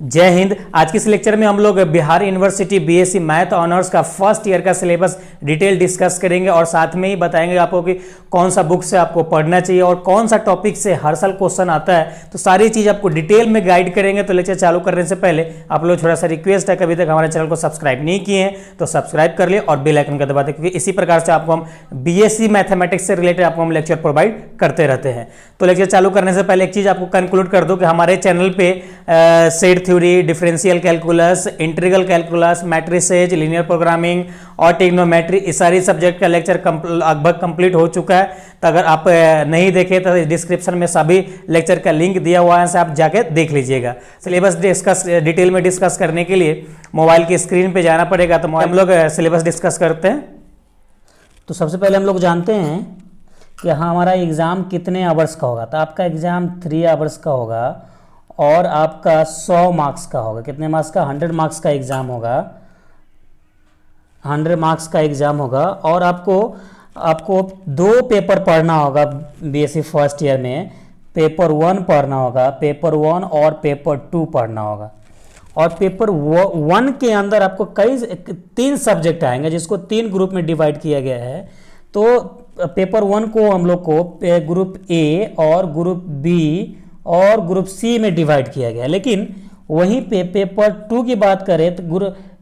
जय हिंद। आज के इस लेक्चर में हम लोग Bihar university BSc math honours का फर्स्ट ईयर का सिलेबस डिटेल डिस्कस करेंगे और साथ में ही बताएंगे आपको कि कौन सा बुक से आपको पढ़ना चाहिए और कौन सा टॉपिक से हर साल क्वेश्चन आता है। तो सारी चीज़ आपको डिटेल में गाइड करेंगे। तो लेक्चर चालू करने से पहले आप लोग थोड़ा सा रिक्वेस्ट है, कभी तक हमारे चैनल को सब्सक्राइब नहीं किए हैं तो सब्सक्राइब कर लिए और बेल आइकन का दबा दें, क्योंकि इसी प्रकार से आपको हम बीएससी मैथमेटिक्स से रिलेटेड आपको हम लेक्चर प्रोवाइड करते रहते हैं। तो लेक्चर चालू करने से पहले एक चीज़ आपको कंक्लूड कर दूं कि हमारे चैनल पे set theory, differential calculus, integral calculus, matrices, linear programming और ट्रिग्नोमेट्री, इस सारी सब्जेक्ट का लेक्चर लगभग कंप्लीट हो चुका है। तो अगर आप नहीं देखे तो डिस्क्रिप्शन में सभी लेक्चर का लिंक दिया हुआ है, से आप जाके देख लीजिएगा। सिलेबस डिस्कस डिटेल में डिस्कस करने के लिए मोबाइल की स्क्रीन पे जाना पड़ेगा। तो हम लोग सिलेबस डिस्कस करते हैं। तो सबसे पहले हम लोग जानते हैं कि हाँ हमारा एग्ज़ाम कितने आवर्स का होगा। तो आपका एग्ज़ाम 3 आवर्स का होगा और आपका 100 मार्क्स का होगा। कितने मार्क्स का? 100 मार्क्स का एग्ज़ाम होगा। 100 मार्क्स का एग्ज़ाम होगा और आपको 2 पेपर पढ़ना होगा बीएससी फर्स्ट ईयर में। पेपर 1 पढ़ना होगा, पेपर 1 और पेपर 2 पढ़ना होगा। और पेपर 1 के अंदर आपको 3 सब्जेक्ट आएंगे, जिसको 3 ग्रुप में डिवाइड किया गया है। तो पेपर 1 को हम लोग को ग्रुप ए और ग्रुप बी और ग्रुप सी में डिवाइड किया गया है। लेकिन वहीं पे पेपर 2 की बात करें तो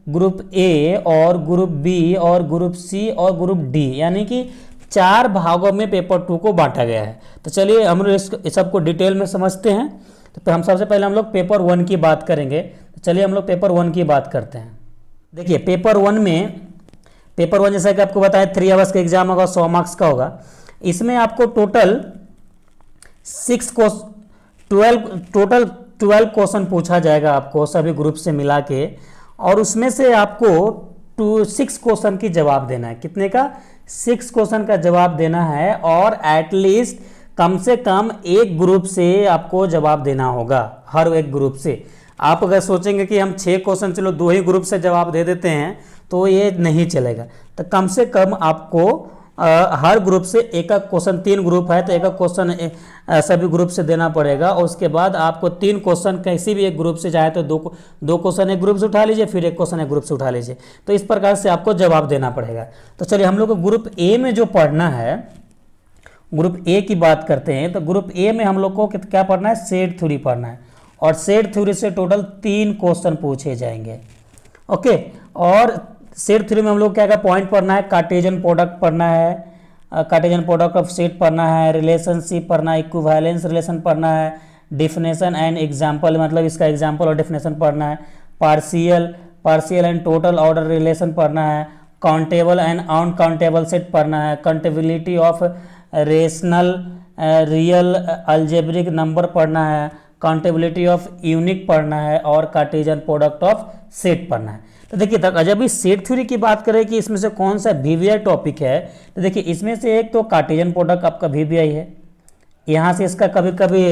ग्रुप ए और ग्रुप बी और ग्रुप सी और ग्रुप डी, यानी कि 4 भागों में पेपर 2 को बांटा गया है। तो चलिए हम लोग इस सबको डिटेल में समझते हैं। तो हम सबसे पहले हम लोग पेपर 1 की बात करेंगे। तो चलिए हम लोग पेपर 1 की बात करते हैं। देखिए पेपर 1 जैसा कि आपको बताया 3 आवर्स का एग्जाम होगा, 100 मार्क्स का होगा। इसमें आपको टोटल 12 क्वेश्चन पूछा जाएगा आपको सभी ग्रुप से मिला के, और उसमें से आपको 6 क्वेश्चन की जवाब देना है। कितने का? 6 क्वेश्चन का जवाब देना है और एटलीस्ट कम से कम एक ग्रुप से आपको जवाब देना होगा। हर एक ग्रुप से आप अगर सोचेंगे कि हम 6 क्वेश्चन चलो 2 ही ग्रुप से जवाब दे देते हैं तो ये नहीं चलेगा। तो कम से कम आपको हर ग्रुप से एक क्वेश्चन, 3 ग्रुप है तो एक क्वेश्चन सभी ग्रुप से देना पड़ेगा। और उसके बाद आपको 3 क्वेश्चन किसी भी एक ग्रुप से, चाहे तो 2 क्वेश्चन एक ग्रुप से उठा लीजिए, फिर एक क्वेश्चन एक ग्रुप से उठा लीजिए। तो इस प्रकार से आपको जवाब देना पड़ेगा। तो चलिए हम लोग को ग्रुप ए में जो पढ़ना है, ग्रुप ए की बात करते हैं। तो ग्रुप ए में हम लोग को क्या पढ़ना है? सेट थ्योरी पढ़ना है। और सेट थ्योरी से टोटल 3 क्वेश्चन पूछे जाएंगे। ओके, और सेट थ्योरी में हम लोग क्या पॉइंट पढ़ना है? कार्टेशियन प्रोडक्ट पढ़ना है, कार्टेशियन प्रोडक्ट ऑफ सेट पढ़ना है, रिलेशनशिप पढ़ना है, इक्विवेलेंस रिलेशन पढ़ना है, डेफिनेशन एंड एग्जाम्पल, मतलब इसका एग्जाम्पल और डेफिनेशन पढ़ना है, partial and total order relation पढ़ना है, काउंटेबल एंड अनकाउंटेबल सेट पढ़ना है, accountability of rational real algebraic number पढ़ना है, काउंटेबिलिटी ऑफ यूनिक पढ़ना है और कार्टेशियन प्रोडक्ट ऑफ सेट पढ़ना है। तो देखिए जब इस सेट थ्योरी की बात करें कि इसमें से कौन सा वीवीआई टॉपिक है, तो देखिए इसमें से एक तो कार्टेशियन प्रोडक्ट आपका वीवीआई है। यहाँ से इसका कभी कभी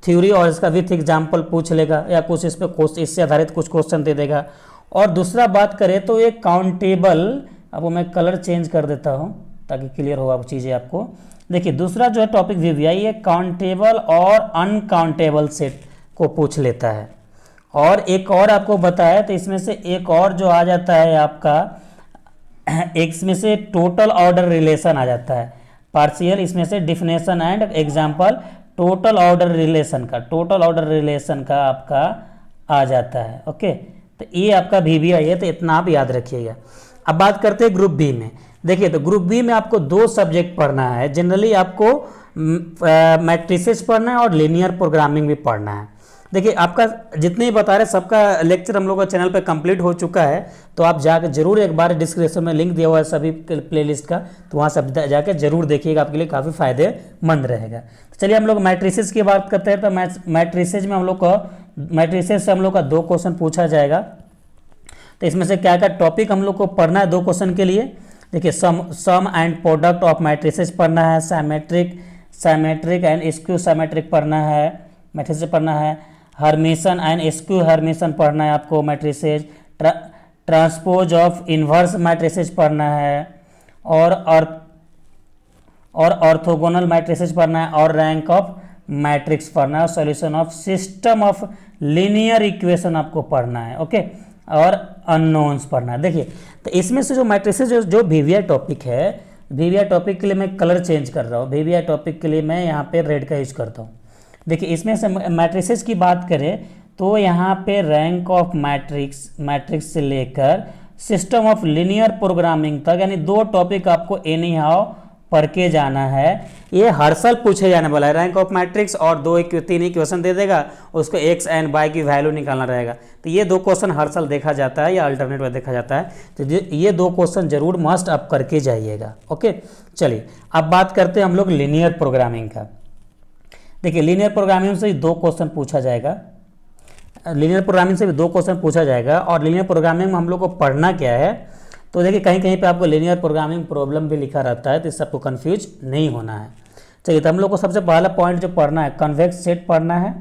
थ्योरी और इसका विथ एग्जाम्पल पूछ लेगा या कुछ इस पर इससे आधारित कुछ क्वेश्चन दे देगा। और दूसरा बात करें तो एक काउंटेबल, अब मैं कलर चेंज कर देता हूँ ताकि क्लियर हो आप चीज़ें आपको। देखिए दूसरा जो है टॉपिक वीवीआई, ये काउंटेबल और अनकाउंटेबल सेट को पूछ लेता है। और एक और आपको बताया तो इसमें से एक और जो आ जाता है आपका, इसमें से टोटल ऑर्डर रिलेशन आ जाता है। पार्शियल, इसमें से definition and example total order relation का आपका आ जाता है। ओके, तो ये आपका वीवीआई है, तो इतना आप याद रखिएगा। अब बात करते हैं ग्रुप बी में। देखिए तो ग्रुप बी में आपको 2 सब्जेक्ट पढ़ना है। जनरली आपको मैट्रिसेस पढ़ना है और लीनियर प्रोग्रामिंग भी पढ़ना है। देखिए आपका जितने ही बता रहे सबका लेक्चर हम लोग का चैनल पे कंप्लीट हो चुका है। तो आप जाकर जरूर एक बार डिस्क्रिप्शन में लिंक दिया हुआ है सभी प्लेलिस्ट का, तो वहाँ सब जाकर जरूर देखिएगा, आपके लिए काफ़ी फायदेमंद रहेगा। तो चलिए हम लोग मैट्रिसेस की बात करते हैं। तो मैट्रिसेस में हम लोग का मैट्रिसेस से हम लोग का 2 क्वेश्चन पूछा जाएगा। तो इसमें से क्या टॉपिक हम लोग को पढ़ना है 2 क्वेश्चन के लिए? देखिए सम एंड प्रोडक्ट ऑफ मैट्रिसेस पढ़ना है, साइमेट्रिक एंड स्क्यू साइमेट्रिक पढ़ना है, मैट्रिसेस पढ़ना है, हर्मिशन एंड स्क्यू हर्मिशन पढ़ना है आपको, matrices transpose of inverse matrices पढ़ना है, और ऑर्थोगोनल मैट्रिसेस पढ़ना है, और रैंक ऑफ मैट्रिक्स पढ़ना है, solution of system of linear equation आपको पढ़ना है, ओके, और अननोन्स पढ़ना है। देखिए तो इसमें से जो मैट्रिसेस जो वीवीआई टॉपिक है, वीवीआई टॉपिक के लिए मैं कलर चेंज कर रहा हूँ, वीवीआई टॉपिक के लिए मैं यहाँ पे रेड का यूज करता हूँ। देखिए इसमें से मैट्रिसेस की बात करें तो यहाँ पे रैंक ऑफ मैट्रिक्स से लेकर सिस्टम ऑफ लीनियर प्रोग्रामिंग तक, यानी 2 टॉपिक आपको एनी हाउ पढ़ के जाना है। ये हर साल पूछे जाने वाला है। रैंक ऑफ मैट्रिक्स और 3 इक्वेशन दे देगा, उसको एक्स एंड वाई की वैल्यू निकालना रहेगा। तो ये 2 क्वेश्चन हर साल देखा जाता है या अल्टरनेट में देखा जाता है। तो ये 2 क्वेश्चन जरूर मस्ट आप करके जाइएगा, ओके। चलिए अब बात करते हैं हम लोग लीनियर प्रोग्रामिंग का। देखिए लीनियर प्रोग्रामिंग से 2 क्वेश्चन पूछा जाएगा, लीनियर प्रोग्रामिंग से भी 2 क्वेश्चन पूछा जाएगा। और लीनियर प्रोग्रामिंग में हम लोग को पढ़ना क्या है, तो देखिए कहीं कहीं पे आपको लीनियर प्रोग्रामिंग प्रॉब्लम भी लिखा रहता है, तो इससे आपको कंफ्यूज नहीं होना है। चलिए तो हम लोग को सबसे पहला पॉइंट जो पढ़ना है, कन्वेक्स सेट पढ़ना है।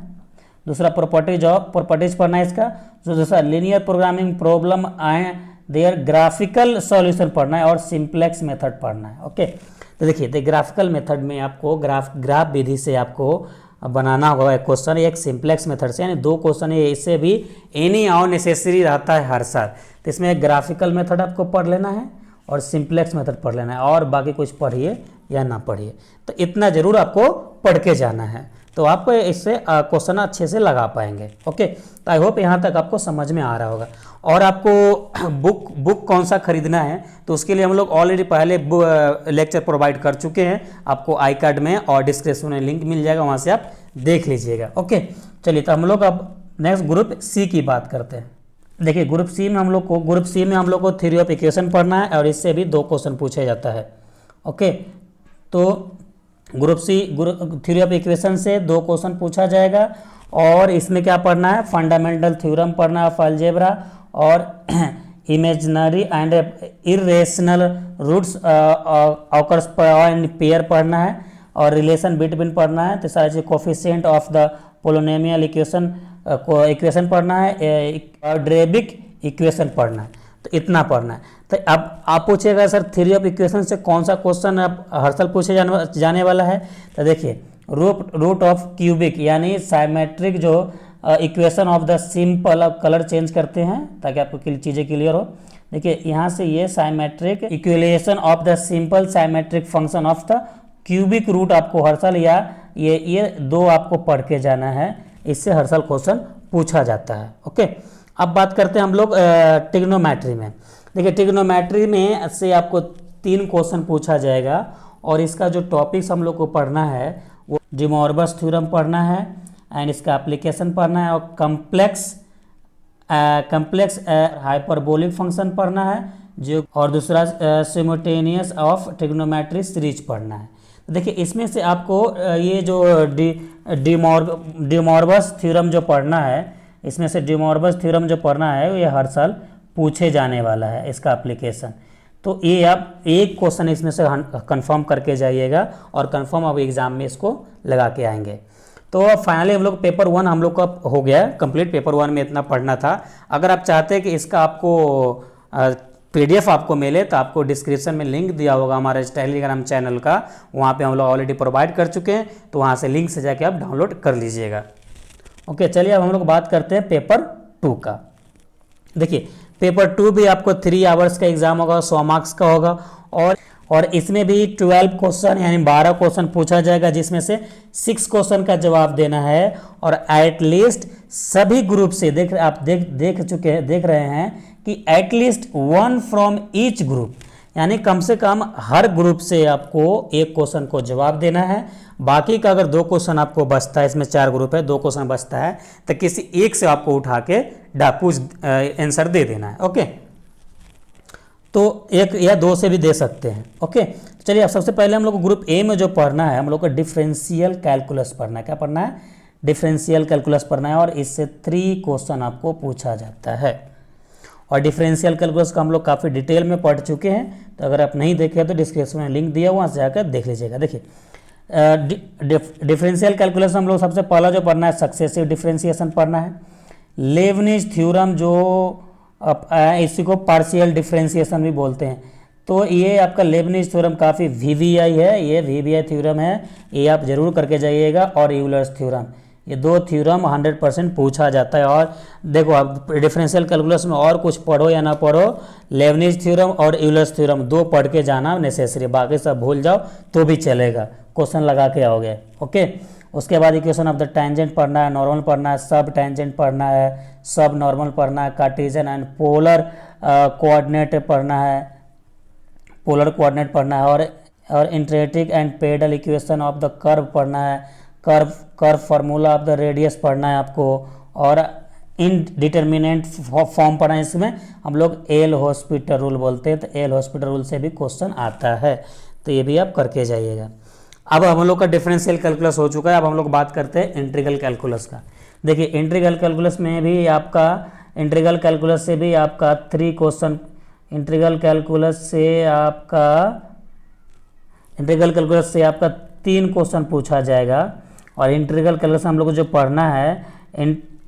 दूसरा प्रॉपर्टीज पढ़ना है इसका। जो दूसरा linear programming problem and there graphical solution पढ़ना है, और सिंप्लेक्स मेथड पढ़ना है, ओके। तो देखिए ग्राफिकल मेथड में आपको ग्राफ विधि से आपको बनाना होगा एक क्वेश्चन, एक सिंप्लेक्स मेथड से, यानी 2 क्वेश्चन है। इससे भी एनी हाउ नेसेसरी रहता है हर साल। तो इसमें एक ग्राफिकल मेथड आपको पढ़ लेना है और सिंप्लेक्स मेथड पढ़ लेना है, और बाकी कुछ पढ़िए या ना पढ़िए, तो इतना जरूर आपको पढ़ के जाना है। तो आप इससे क्वेश्चन अच्छे से लगा पाएंगे, ओके। तो आई होप यहाँ तक आपको समझ में आ रहा होगा। और आपको बुक कौन सा खरीदना है, तो उसके लिए हम लोग ऑलरेडी पहले लेक्चर प्रोवाइड कर चुके हैं। आपको आई कार्ड में और डिस्क्रिप्शन में लिंक मिल जाएगा, वहाँ से आप देख लीजिएगा, ओके। चलिए तो हम लोग अब नेक्स्ट ग्रुप सी की बात करते हैं। देखिए ग्रुप सी में हम लोग को थ्योरी ऑफ इक्वेशन पढ़ना है, और इससे भी 2 क्वेश्चन पूछा जाता है, ओके। तो group C theory of equation से 2 क्वेश्चन पूछा जाएगा। और इसमें क्या पढ़ना है, फंडामेंटल थ्योरम पढ़ना है ऑफ अलजेब्रा, और imaginary and irrational roots occurs and pair पढ़ना है, और रिलेशन बिटवीन पढ़ना है। तो सारा चीज coefficient of the polynomial equation पढ़ना है, क्वाड्रेटिक इक्वेशन पढ़ना है। तो इतना पढ़ना है। तो अब आप पूछिएगा सर थ्योरी ऑफ इक्वेशन से कौन सा क्वेश्चन अब हर साल पूछे जाने वाला है, तो देखिए रूट ऑफ क्यूबिक यानी साइमेट्रिक जो इक्वेशन ऑफ द सिंपल, अब कलर चेंज करते हैं ताकि आपको चीज़ें क्लियर हो। देखिए यहाँ से ये symmetric equation of the simple symmetric function of the cubic root आपको हर साल, या ये 2 आपको पढ़ के जाना है, इससे हर साल क्वेश्चन पूछा जाता है, ओके। अब बात करते हैं हम लोग ट्रिग्नोमेट्री में। देखिए ट्रिग्नोमेट्री में से आपको 3 क्वेश्चन पूछा जाएगा, और इसका जो टॉपिक्स हम लोग को पढ़ना है वो डी मॉर्गस थ्योरम पढ़ना है, एंड इसका एप्लीकेशन पढ़ना है, और कम्प्लेक्स हाइपरबोलिक फंक्शन पढ़ना है जो, और दूसरा सिमुटेनियस ऑफ ट्रिग्नोमेट्री सीरीज पढ़ना है। तो देखिए इसमें से आपको ये जो डी मॉर्गस थ्योरम जो पढ़ना है, इसमें से डी मॉर्गस थ्योरम जो पढ़ना है ये हर साल पूछे जाने वाला है, इसका एप्लीकेशन। तो ये आप एक क्वेश्चन इसमें से कंफर्म करके जाइएगा, और कंफर्म आप एग्जाम में इसको लगा के आएंगे। तो फाइनली हम लोग पेपर 1 हम लोग का हो गया कंप्लीट। पेपर 1 में इतना पढ़ना था। अगर आप चाहते हैं कि इसका आपको PDF आपको मिले, तो आपको डिस्क्रिप्शन में लिंक दिया होगा हमारे टेलीग्राम चैनल का, वहाँ पे हम लोग ऑलरेडी प्रोवाइड कर चुके हैं, तो वहाँ से लिंक से जाके आप डाउनलोड कर लीजिएगा, ओके। चलिए अब हम लोग बात करते हैं पेपर 2 का। देखिए पेपर 2 भी आपको 3 आवर्स का एग्जाम होगा, 100 मार्क्स का होगा, और इसमें भी 12 क्वेश्चन यानी 12 क्वेश्चन पूछा जाएगा, जिसमें से 6 क्वेश्चन का जवाब देना है। और एटलीस्ट सभी ग्रुप से देख रहे हैं कि एटलीस्ट 1 फ्रॉम ईच ग्रुप, यानी कम से कम हर ग्रुप से आपको 1 क्वेश्चन को जवाब देना है। बाकी का अगर 2 क्वेश्चन आपको बचता है, इसमें 4 ग्रुप है, 2 क्वेश्चन बचता है, तो किसी एक से आपको उठा के आंसर दे देना है, ओके। तो 1 या 2 से भी दे सकते हैं, ओके। चलिए अब सबसे पहले हम लोग को ग्रुप ए में जो पढ़ना है, हम लोग को डिफरेंशियल कैलकुलस पढ़ना है। क्या पढ़ना है? डिफरेंशियल कैलकुलस पढ़ना है, और इससे 3 क्वेश्चन आपको पूछा जाता है। और डिफरेंशियल कैलकुलस का हम लोग काफ़ी डिटेल में पढ़ चुके हैं, तो अगर आप नहीं देखे तो डिस्क्रिप्शन में लिंक दिया हुआ, वहाँ से जाकर देख लीजिएगा। देखिए डिफरेंशियल कैलकुलस हम लोग सबसे पहला जो पढ़ना है सक्सेसिव डिफरेंशिएशन पढ़ना है। लेबनिज थ्योरम जो इसी को पार्शियल डिफरेंशिएशन भी बोलते हैं, तो ये आपका लेबनिज थ्योरम काफ़ी VVI है, ये VVI थ्योरम है, ये आप जरूर करके जाइएगा। और यूलर्स थ्योरम, ये 2 थ्योरम 100% पूछा जाता है। और देखो आप डिफरेंशियल कैलकुलस में और कुछ पढ़ो या ना पढ़ो, लेबनिज थ्योरम और यूलर्स थ्योरम 2 पढ़ के जाना नेसेसरी, बाकी सब भूल जाओ तो भी चलेगा, क्वेश्चन लगा के आओगे। ओके, उसके बाद इक्वेशन ऑफ द टेंजेंट पढ़ना है, नॉर्मल पढ़ना है, सब टेंजेंट पढ़ना है, सब नॉर्मल पढ़ना है, कार्टेशियन एंड पोलर कोऑर्डिनेट पढ़ना है, पोलर कोऑर्डिनेट पढ़ना है, और intrinsic and pedal equation of the curve पढ़ना है, curve formula of the radius पढ़ना है आपको, और इनडिटर्मिनेंट फॉर्म पढ़ना है। इसमें हम लोग एल हॉस्पिटल रूल बोलते हैं, तो एल हॉस्पिटल रूल से भी क्वेश्चन आता है, तो ये भी आप करके जाइएगा। अब हम लोग का डिफरेंशियल कैलकुलस हो चुका है, अब हम लोग बात करते हैं इंटीग्रल कैलकुलस का। देखिए इंटीग्रल कैलकुलस में भी आपका इंटीग्रल कैलकुलस से भी आपका 3 क्वेश्चन, इंटीग्रल कैलकुलस से आपका 3 क्वेश्चन पूछा जाएगा। और इंटीग्रल कैलकुलस हम लोग को जो पढ़ना है,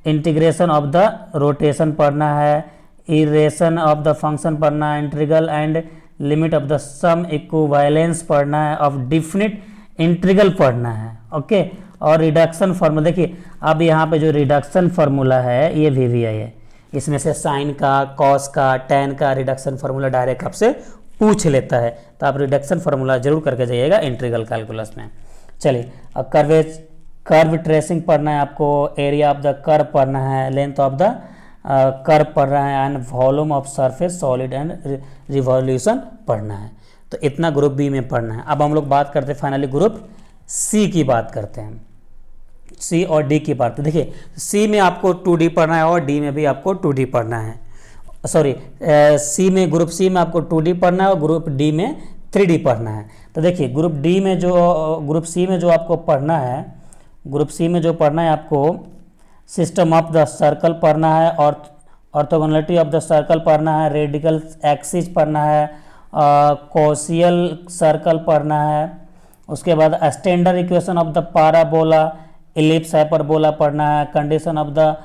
इंटीग्रेशन ऑफ द रोटेशन पढ़ना है, इरेशन ऑफ द फंक्शन पढ़ना है, integral and limit of the sum equivalence पढ़ना है, ऑफ डिफिनिट इंटीग्रल पढ़ना है। ओके, और रिडक्शन फार्मूला, देखिए अब यहाँ पे जो रिडक्शन फार्मूला है ये VVI है, इसमें से साइन का, कॉस का, टैन का रिडक्शन फार्मूला डायरेक्ट आपसे पूछ लेता है, तो आप रिडक्शन फार्मूला जरूर करके जाइएगा इंटीग्रल कैलकुलस में। चलिए अब कर्व ट्रेसिंग पढ़ना है आपको, एरिया ऑफ द कर्व पढ़ना है, लेंथ ऑफ द कर्व पढ़ना है, and volume of surface solid and revolution पढ़ना है। तो इतना ग्रुप बी में पढ़ना है। अब हम लोग बात करते हैं फाइनली ग्रुप सी की बात करते हैं, सी और डी की बात। देखिए सी में आपको 2D पढ़ना है और डी में भी आपको 2D पढ़ना है, सॉरी सी में, ग्रुप सी में आपको 2D पढ़ना है और ग्रुप डी में 3D पढ़ना है। तो देखिए ग्रुप सी में जो आपको पढ़ना है, ग्रुप सी में जो पढ़ना है आपको सिस्टम ऑफ द सर्कल पढ़ना है, और ऑर्थोगोनलिटी ऑफ द सर्कल पढ़ना है, रेडिकल एक्सिस पढ़ना है, कोशियल सर्कल पढ़ना है, उसके बाद standard equation of the parabola, ellipse hyperbola पढ़ना है, condition of the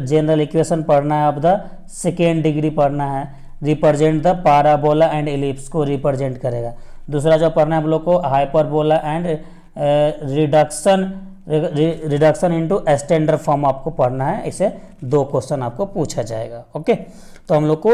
general equation पढ़ना है, ऑफ द सेकेंड डिग्री पढ़ना है, represent the parabola and ellipse को रिप्रेजेंट करेगा। दूसरा जो पढ़ना है हम लोग को hyperbola and reduction into standard form आपको पढ़ना है, इसे 2 क्वेश्चन आपको पूछा जाएगा। ओके, तो हम लोग को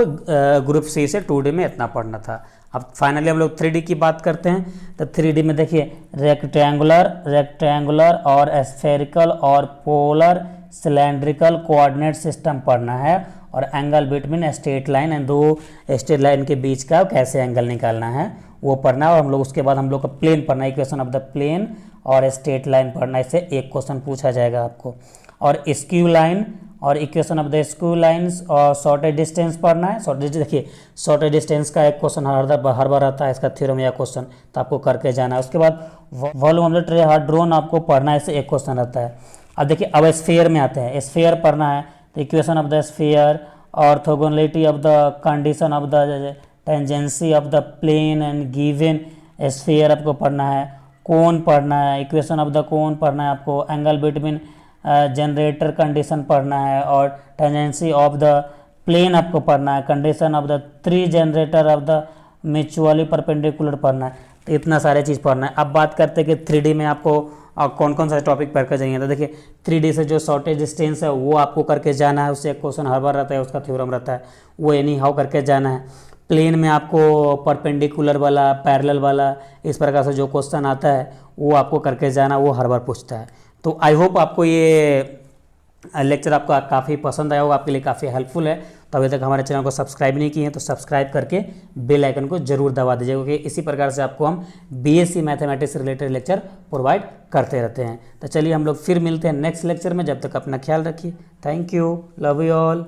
ग्रुप सी से 2D में इतना पढ़ना था। अब फाइनली हम लोग 3D की बात करते हैं। तो 3D में देखिए रेक्टेंगुलर और स्फेरिकल और पोलर सिलेंड्रिकल कोऑर्डिनेट सिस्टम पढ़ना है, और angle between straight line and 2 straight line के बीच का कैसे एंगल निकालना है वो पढ़ना है। और हम लोग उसके बाद हम लोग का प्लेन पढ़ना है, इक्वेशन ऑफ द प्लेन और स्ट्रेट लाइन पढ़ना है, इससे 1 क्वेश्चन पूछा जाएगा आपको। और स्क्यू लाइन और equation of the skew lines और शॉर्टेज डिस्टेंस पढ़ना है। शॉर्टेज देखिए शॉर्टेज डिस्टेंस का 1 क्वेश्चन हर बार आता है, इसका थ्योरम या क्वेश्चन तो आपको करके जाना है। उसके बाद volume of the tray drone आपको पढ़ना है, इससे 1 क्वेश्चन आता है। अब देखिए अब स्फीयर में आते हैं, स्फीयर पढ़ना है, तो equation of the sphere, orthogonality of the condition of the tangency of the plane and given sphere आपको पढ़ना है। कोन पढ़ना है, इक्वेशन ऑफ द कोन पढ़ना है आपको, एंगल बिटवीन जनरेटर कंडीशन पढ़ना है, और टेंजेंसी ऑफ द प्लेन आपको पढ़ना है, condition of the 3 generator off the mutually perpendicular पढ़ना है। तो इतना सारे चीज़ पढ़ना है। अब बात करते हैं कि 3D में आपको कौन कौन सा टॉपिक पढ़ कर जाएंगे। तो देखिए 3D से जो शॉर्टेज डिस्टेंस है वो आपको करके जाना है, उससे 1 क्वेश्चन हर बार रहता है, उसका थ्योरम रहता है, वो एनी हाउ करके जाना है। प्लेन में आपको परपेंडिकुलर वाला, पैरेलल वाला, इस प्रकार से जो क्वेश्चन आता है वो आपको करके जाना, वो हर बार पूछता है। तो आई होप आपको ये लेक्चर आपका काफ़ी पसंद आया होगा, आपके लिए काफ़ी हेल्पफुल है। तो अभी तक हमारे चैनल को सब्सक्राइब नहीं किए हैं तो सब्सक्राइब करके बेल आइकन को जरूर दबा दीजिएगा, क्योंकि इसी प्रकार से आपको हम BSc मैथमेटिक्स से रिलेटेड लेक्चर प्रोवाइड करते रहते हैं। तो चलिए हम लोग फिर मिलते हैं नेक्स्ट लेक्चर में, जब तक अपना ख्याल रखिए। Thank you, love you all.